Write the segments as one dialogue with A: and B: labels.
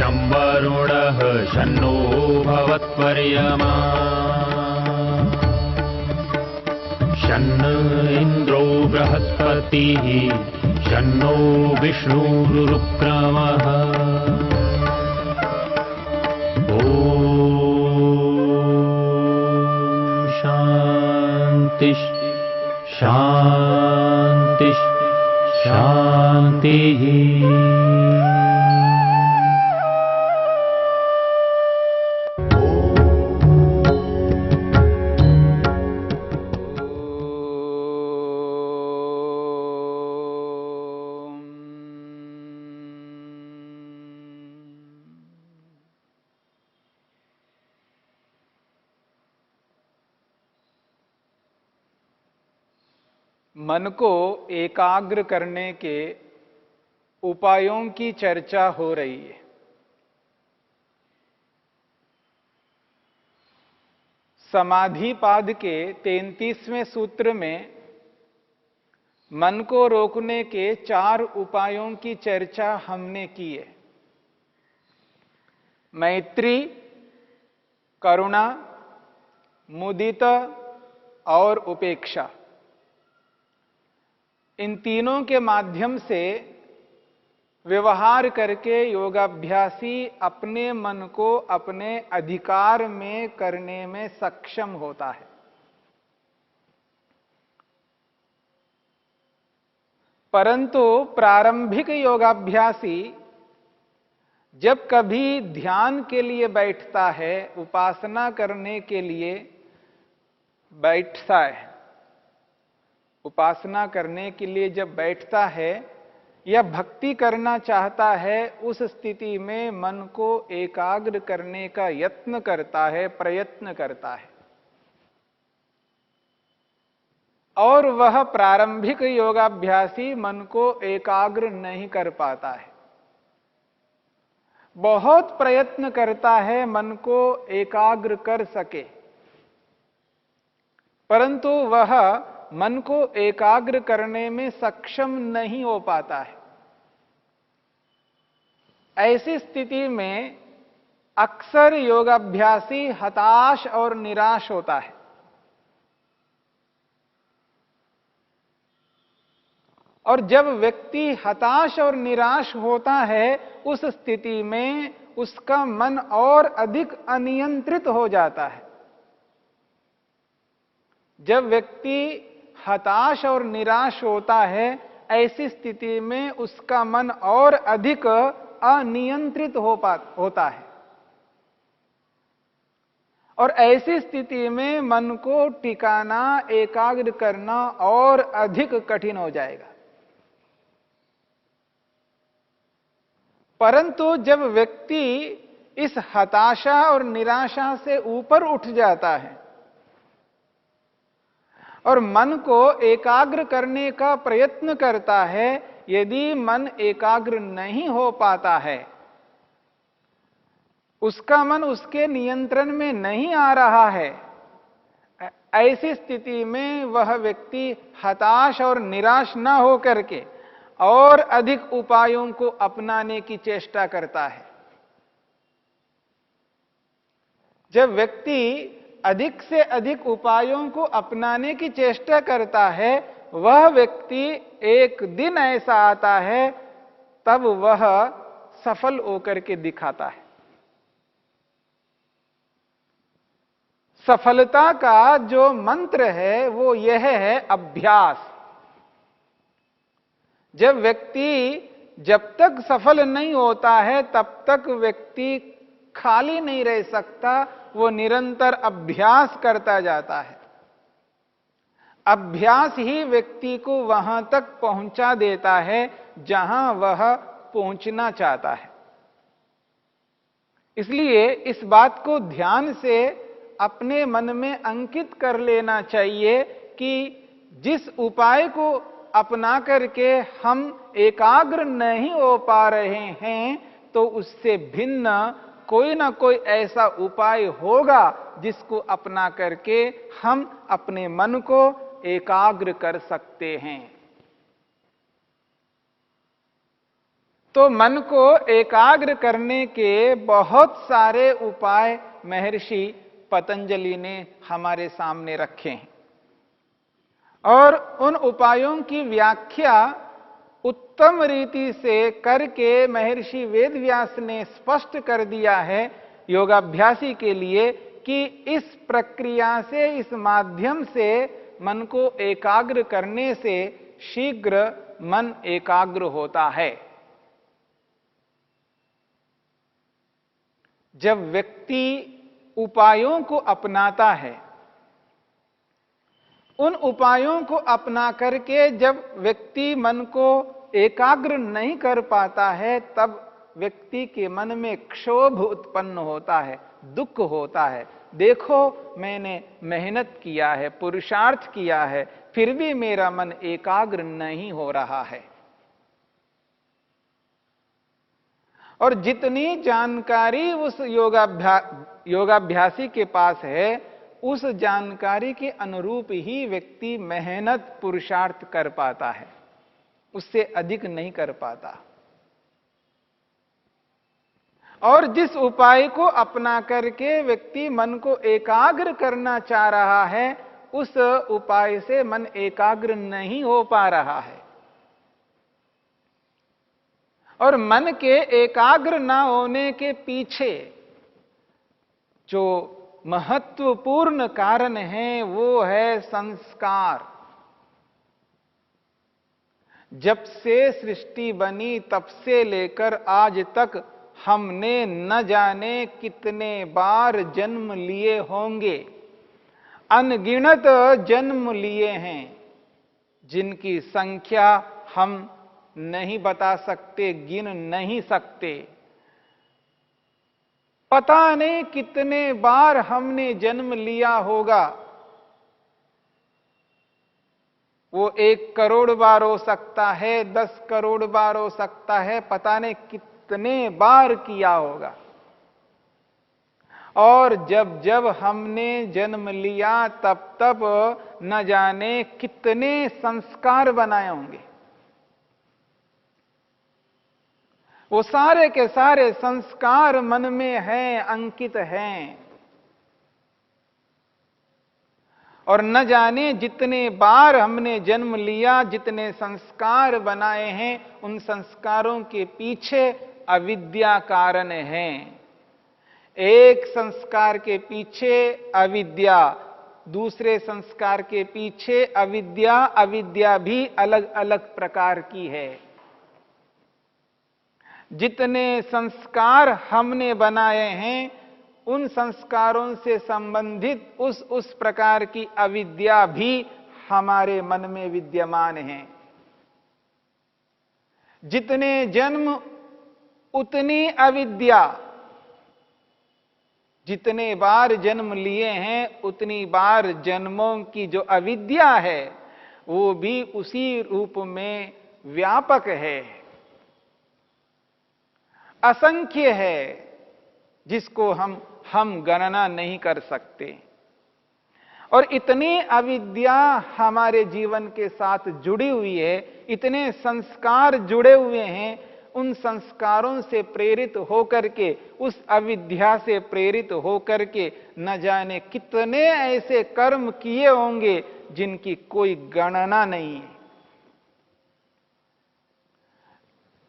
A: शं वरुणः शन्नो भवत्वर्यमा शन्न इन्द्रो बृहस्पतिः शन्नो विष्णुरुक्रमः ॐ शान्ति शान्ति शान्तिः।
B: मन को एकाग्र करने के उपायों की चर्चा हो रही है। समाधिपाद के 33वें सूत्र में मन को रोकने के 4 उपायों की चर्चा हमने की है। मैत्री, करुणा, मुदिता और उपेक्षा। इन तीनों के माध्यम से व्यवहार करके योगाभ्यासी अपने मन को अपने अधिकार में करने में सक्षम होता है। परंतु प्रारंभिक योगाभ्यासी जब कभी ध्यान के लिए बैठता है, उपासना करने के लिए बैठता है, उपासना करने के लिए जब बैठता है या भक्ति करना चाहता है, उस स्थिति में मन को एकाग्र करने का यत्न करता है, प्रयत्न करता है। और वह प्रारंभिक योगाभ्यासी मन को एकाग्र नहीं कर पाता है। बहुत प्रयत्न करता है मन को एकाग्र कर सके, परंतु वह मन को एकाग्र करने में सक्षम नहीं हो पाता है। ऐसी स्थिति में अक्सर योगाभ्यासी हताश और निराश होता है। और जब व्यक्ति हताश और निराश होता है, उस स्थिति में उसका मन और अधिक अनियंत्रित हो जाता है। जब व्यक्ति हताश और निराश होता है, ऐसी स्थिति में उसका मन और अधिक अनियंत्रित होता है। और ऐसी स्थिति में मन को टिकाना, एकाग्र करना और अधिक कठिन हो जाएगा। परंतु जब व्यक्ति इस हताशा और निराशा से ऊपर उठ जाता है और मन को एकाग्र करने का प्रयत्न करता है, यदि मन एकाग्र नहीं हो पाता है, उसका मन उसके नियंत्रण में नहीं आ रहा है, ऐसी स्थिति में वह व्यक्ति हताश और निराश न होकर के और अधिक उपायों को अपनाने की चेष्टा करता है। जब व्यक्ति अधिक से अधिक उपायों को अपनाने की चेष्टा करता है, वह व्यक्ति एक दिन ऐसा आता है तब वह सफल होकर के दिखाता है। सफलता का जो मंत्र है वो यह है अभ्यास। जब व्यक्ति जब तक सफल नहीं होता है, तब तक व्यक्ति खाली नहीं रह सकता, वो निरंतर अभ्यास करता जाता है। अभ्यास ही व्यक्ति को वहां तक पहुंचा देता है जहां वह पहुंचना चाहता है। इसलिए इस बात को ध्यान से अपने मन में अंकित कर लेना चाहिए कि जिस उपाय को अपना करके हम एकाग्र नहीं हो पा रहे हैं, तो उससे भिन्न कोई ना कोई ऐसा उपाय होगा जिसको अपना करके हम अपने मन को एकाग्र कर सकते हैं। तो मन को एकाग्र करने के बहुत सारे उपाय महर्षि पतंजलि ने हमारे सामने रखे हैं और उन उपायों की व्याख्या उत्तम रीति से करके महर्षि वेदव्यास ने स्पष्ट कर दिया है योगाभ्यासी के लिए कि इस प्रक्रिया से, इस माध्यम से मन को एकाग्र करने से शीघ्र मन एकाग्र होता है। जब व्यक्ति उपायों को अपनाता है, उन उपायों को अपना करके जब व्यक्ति मन को एकाग्र नहीं कर पाता है, तब व्यक्ति के मन में क्षोभ उत्पन्न होता है, दुख होता है। देखो, मैंने मेहनत किया है, पुरुषार्थ किया है, फिर भी मेरा मन एकाग्र नहीं हो रहा है। और जितनी जानकारी उस योगाभ्यासी के पास है, उस जानकारी के अनुरूप ही व्यक्ति मेहनत पुरुषार्थ कर पाता है, उससे अधिक नहीं कर पाता। और जिस उपाय को अपना करके व्यक्ति मन को एकाग्र करना चाह रहा है, उस उपाय से मन एकाग्र नहीं हो पा रहा है। और मन के एकाग्र ना होने के पीछे जो महत्वपूर्ण कारण है, वो है संस्कार। जब से सृष्टि बनी तब से लेकर आज तक हमने न जाने कितने बार जन्म लिए होंगे, अनगिनत जन्म लिए हैं, जिनकी संख्या हम नहीं बता सकते, गिन नहीं सकते। पता नहीं कितने बार हमने जन्म लिया होगा। वो 1 करोड़ बार हो सकता है, 10 करोड़ बार हो सकता है, पता नहीं कितने बार किया होगा। और जब जब हमने जन्म लिया तब तब न जाने कितने संस्कार बनाए होंगे। वो सारे के सारे संस्कार मन में हैं, अंकित हैं। और न जाने जितने बार हमने जन्म लिया, जितने संस्कार बनाए हैं, उन संस्कारों के पीछे अविद्या कारण है। एक संस्कार के पीछे अविद्या, दूसरे संस्कार के पीछे अविद्या। अविद्या भी अलग अलग प्रकार की है। जितने संस्कार हमने बनाए हैं, उन संस्कारों से संबंधित उस प्रकार की अविद्या भी हमारे मन में विद्यमान है। जितने जन्म उतनी अविद्या, जितने बार जन्म लिए हैं उतनी बार जन्मों की जो अविद्या है वो भी उसी रूप में व्यापक है, असंख्य है, जिसको हम गणना नहीं कर सकते। और इतनी अविद्या हमारे जीवन के साथ जुड़ी हुई है, इतने संस्कार जुड़े हुए हैं। उन संस्कारों से प्रेरित होकर के, उस अविद्या से प्रेरित होकर के न जाने कितने ऐसे कर्म किए होंगे जिनकी कोई गणना नहीं है।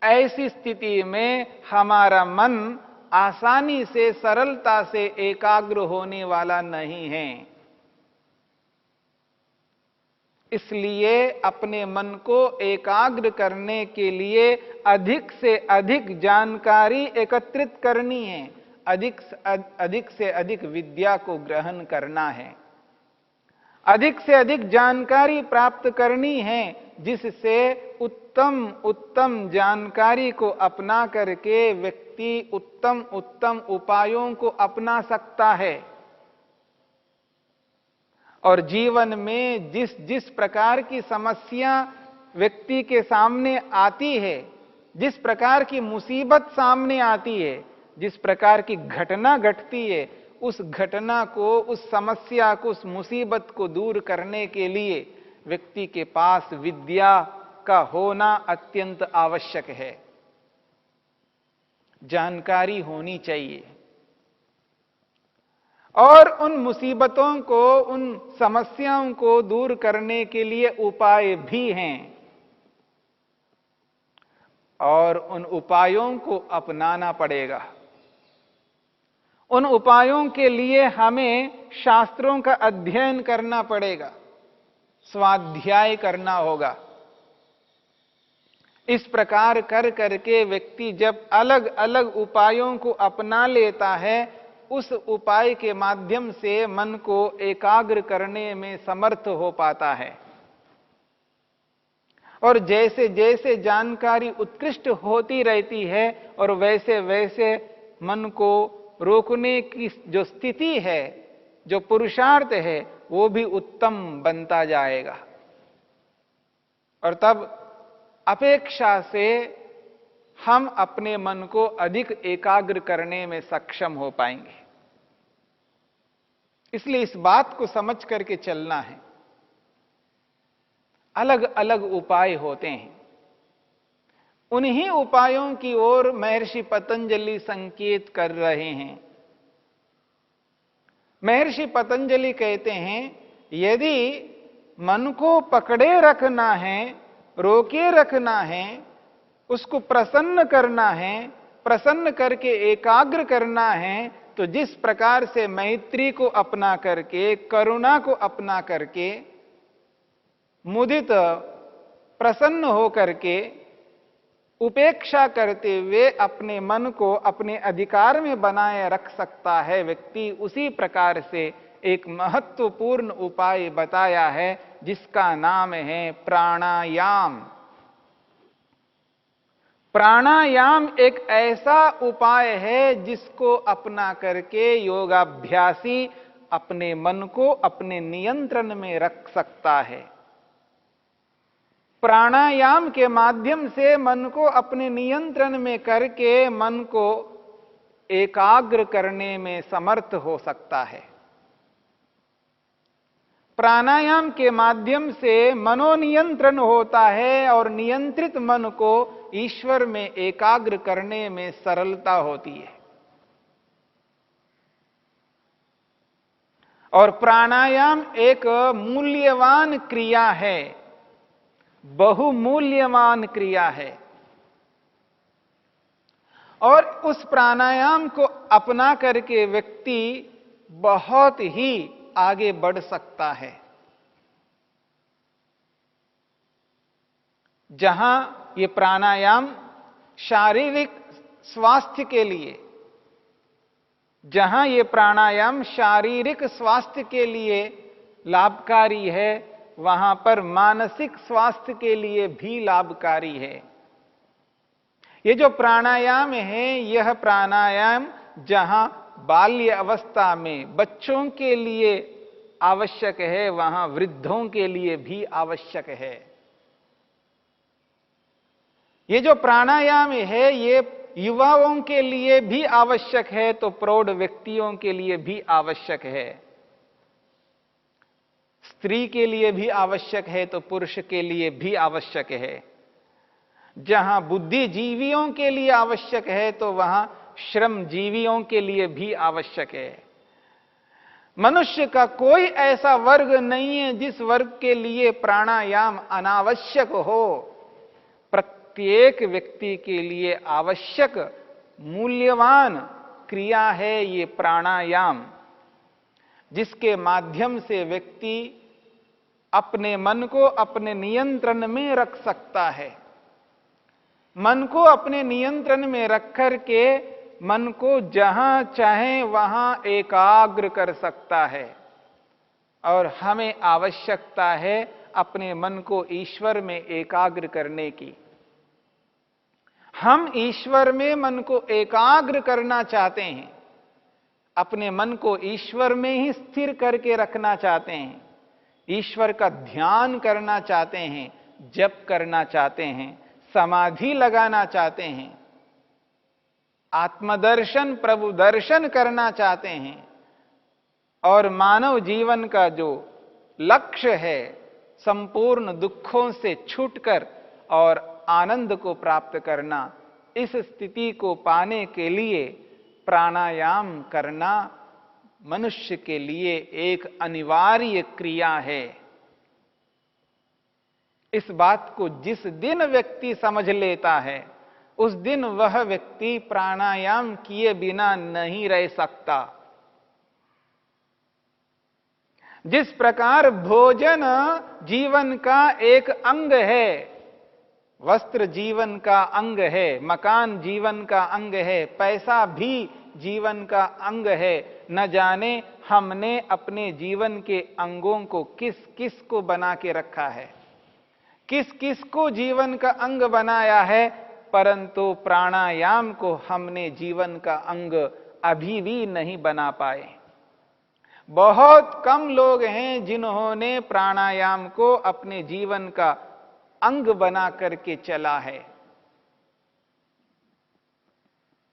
B: ऐसी स्थिति में हमारा मन आसानी से, सरलता से एकाग्र होने वाला नहीं है। इसलिए अपने मन को एकाग्र करने के लिए अधिक से अधिक जानकारी एकत्रित करनी है, अधिक से अधिक विद्या को ग्रहण करना है, अधिक से अधिक जानकारी प्राप्त करनी है, जिससे उत्तम उत्तम जानकारी को अपना करके व्यक्ति उत्तम उत्तम उपायों को अपना सकता है। और जीवन में जिस जिस प्रकार की समस्या व्यक्ति के सामने आती है, जिस प्रकार की मुसीबत सामने आती है, जिस प्रकार की घटना घटती है, उस घटना को, उस समस्या को, उस मुसीबत को दूर करने के लिए व्यक्ति के पास विद्या का होना अत्यंत आवश्यक है। जानकारी होनी चाहिए और उन मुसीबतों को, उन समस्याओं को दूर करने के लिए उपाय भी हैं और उन उपायों को अपनाना पड़ेगा। उन उपायों के लिए हमें शास्त्रों का अध्ययन करना पड़ेगा, स्वाध्याय करना होगा। इस प्रकार कर करके व्यक्ति जब अलग अलग उपायों को अपना लेता है, उस उपाय के माध्यम से मन को एकाग्र करने में समर्थ हो पाता है। और जैसे जैसे जानकारी उत्कृष्ट होती रहती है और वैसे वैसे मन को रोकने की जो स्थिति है, जो पुरुषार्थ है, वो भी उत्तम बनता जाएगा और तब अपेक्षा से हम अपने मन को अधिक एकाग्र करने में सक्षम हो पाएंगे। इसलिए इस बात को समझ करके चलना है। अलग अलग उपाय होते हैं, उन्हीं उपायों की ओर महर्षि पतंजलि संकेत कर रहे हैं। महर्षि पतंजलि कहते हैं, यदि मन को पकड़े रखना है, रोके रखना है, उसको प्रसन्न करना है, प्रसन्न करके एकाग्र करना है, तो जिस प्रकार से मैत्री को अपना करके, करुणा को अपना करके, मुदित प्रसन्न हो करके, उपेक्षा करते हुए अपने मन को अपने अधिकार में बनाए रख सकता है व्यक्ति, उसी प्रकार से एक महत्वपूर्ण उपाय बताया है जिसका नाम है प्राणायाम। प्राणायाम एक ऐसा उपाय है जिसको अपना करके योगाभ्यासी अपने मन को अपने नियंत्रण में रख सकता है। प्राणायाम के माध्यम से मन को अपने नियंत्रण में करके मन को एकाग्र करने में समर्थ हो सकता है। प्राणायाम के माध्यम से मनोनियंत्रण होता है और नियंत्रित मन को ईश्वर में एकाग्र करने में सरलता होती है। और प्राणायाम एक मूल्यवान क्रिया है, बहुमूल्यवान क्रिया है और उस प्राणायाम को अपना करके व्यक्ति बहुत ही आगे बढ़ सकता है। जहां ये प्राणायाम शारीरिक स्वास्थ्य के लिए, जहां ये प्राणायाम शारीरिक स्वास्थ्य के लिए लाभकारी है, वहां पर मानसिक स्वास्थ्य के लिए भी लाभकारी है। ये जो प्राणायाम है, यह प्राणायाम जहां बाल्य अवस्था में बच्चों के लिए आवश्यक है, वहां वृद्धों के लिए भी आवश्यक है। ये जो प्राणायाम है, ये युवाओं के लिए भी आवश्यक है, तो प्रौढ़ व्यक्तियों के लिए भी आवश्यक है। स्त्री के लिए भी आवश्यक है तो पुरुष के लिए भी आवश्यक है। जहां बुद्धिजीवियों के लिए आवश्यक है तो वहां श्रमजीवियों के लिए भी आवश्यक है। मनुष्य का कोई ऐसा वर्ग नहीं है जिस वर्ग के लिए प्राणायाम अनावश्यक हो। प्रत्येक व्यक्ति के लिए आवश्यक मूल्यवान क्रिया है ये प्राणायाम, जिसके माध्यम से व्यक्ति अपने मन को अपने नियंत्रण में रख सकता है। मन को अपने नियंत्रण में रख करके मन को जहां चाहे वहां एकाग्र कर सकता है। और हमें आवश्यकता है अपने मन को ईश्वर में एकाग्र करने की। हम ईश्वर में मन को एकाग्र करना चाहते हैं, अपने मन को ईश्वर में ही स्थिर करके रखना चाहते हैं, ईश्वर का ध्यान करना चाहते हैं, जप करना चाहते हैं, समाधि लगाना चाहते हैं, आत्मदर्शन प्रभु दर्शन करना चाहते हैं और मानव जीवन का जो लक्ष्य है संपूर्ण दुखों से छूटकर और आनंद को प्राप्त करना, इस स्थिति को पाने के लिए प्राणायाम करना मनुष्य के लिए एक अनिवार्य क्रिया है। इस बात को जिस दिन व्यक्ति समझ लेता है, उस दिन वह व्यक्ति प्राणायाम किए बिना नहीं रह सकता। जिस प्रकार भोजन जीवन का एक अंग है, वस्त्र जीवन का अंग है, मकान जीवन का अंग है, पैसा भी जीवन का अंग है, न जाने हमने अपने जीवन के अंगों को किस किस को बना के रखा है, किस किस को जीवन का अंग बनाया है, परंतु प्राणायाम को हमने जीवन का अंग अभी भी नहीं बना पाए। बहुत कम लोग हैं जिन्होंने प्राणायाम को अपने जीवन का अंग बना करके चला है।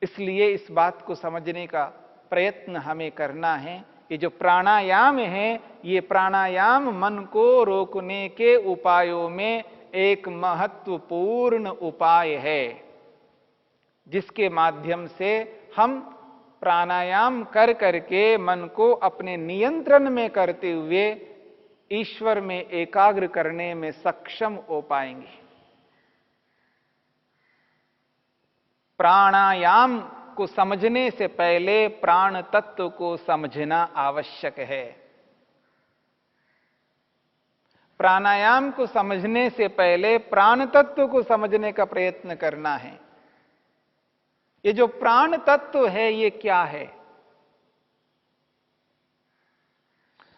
B: इसलिए इस बात को समझने का प्रयत्न हमें करना है। ये जो प्राणायाम है, ये प्राणायाम मन को रोकने के उपायों में एक महत्वपूर्ण उपाय है, जिसके माध्यम से हम प्राणायाम कर करके मन को अपने नियंत्रण में करते हुए ईश्वर में एकाग्र करने में सक्षम हो पाएंगे। प्राणायाम को समझने से पहले प्राण तत्व को समझना आवश्यक है। प्राणायाम को समझने से पहले प्राण तत्व को समझने का प्रयत्न करना है। ये जो प्राण तत्व है, ये क्या है?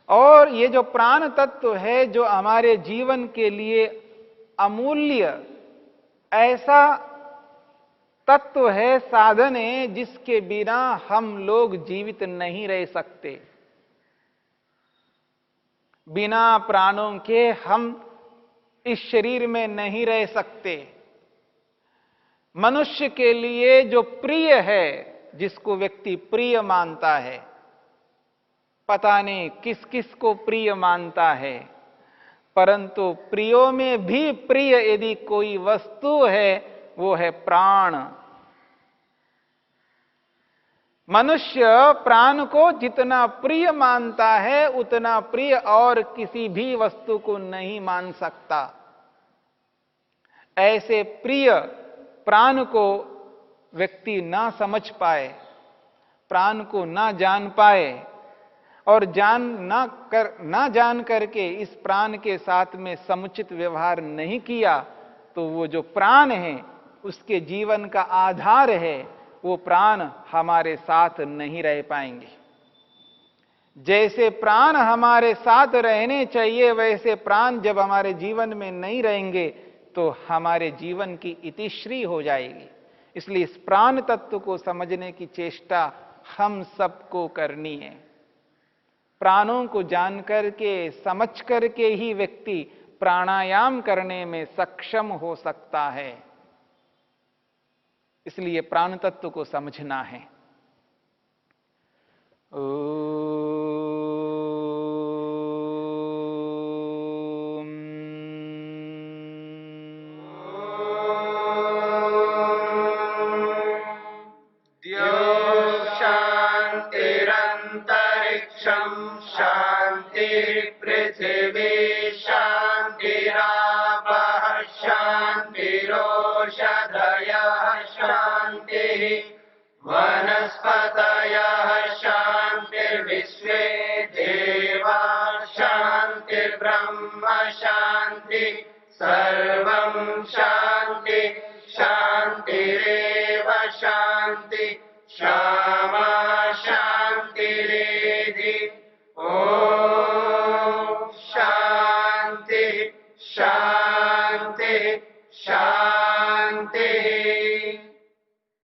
B: और ये जो प्राण तत्व है, जो हमारे जीवन के लिए अमूल्य ऐसा तत्व है, साधन है, जिसके बिना हम लोग जीवित नहीं रह सकते। बिना प्राणों के हम इस शरीर में नहीं रह सकते। मनुष्य के लिए जो प्रिय है, जिसको व्यक्ति प्रिय मानता है, पता नहीं किस किस को प्रिय मानता है, परंतु प्रियों में भी प्रिय यदि कोई वस्तु है, वो है प्राण। मनुष्य प्राण को जितना प्रिय मानता है, उतना प्रिय और किसी भी वस्तु को नहीं मान सकता। ऐसे प्रिय प्राण को व्यक्ति ना समझ पाए, प्राण को ना जान पाए और ना जान करके इस प्राण के साथ में समुचित व्यवहार नहीं किया, तो वो जो प्राण है, उसके जीवन का आधार है, वो प्राण हमारे साथ नहीं रह पाएंगे। जैसे प्राण हमारे साथ रहने चाहिए, वैसे प्राण जब हमारे जीवन में नहीं रहेंगे तो हमारे जीवन की इतिश्री हो जाएगी। इसलिए इस प्राण तत्व को समझने की चेष्टा हम सबको करनी है। प्राणों को जान करके, समझ करके ही व्यक्ति प्राणायाम करने में सक्षम हो सकता है। इसलिए प्राण तत्व को समझना है।
C: शांतिरंतरिक्षं शांतिर्पृथिवी शांतिरापः शांतिरोषधयः शांतिः वनस्पतयः शांतिर्विश्वे देवा शांतिर्ब्रह्म शांति सर्वं शांति शांतिरेव शांति शांति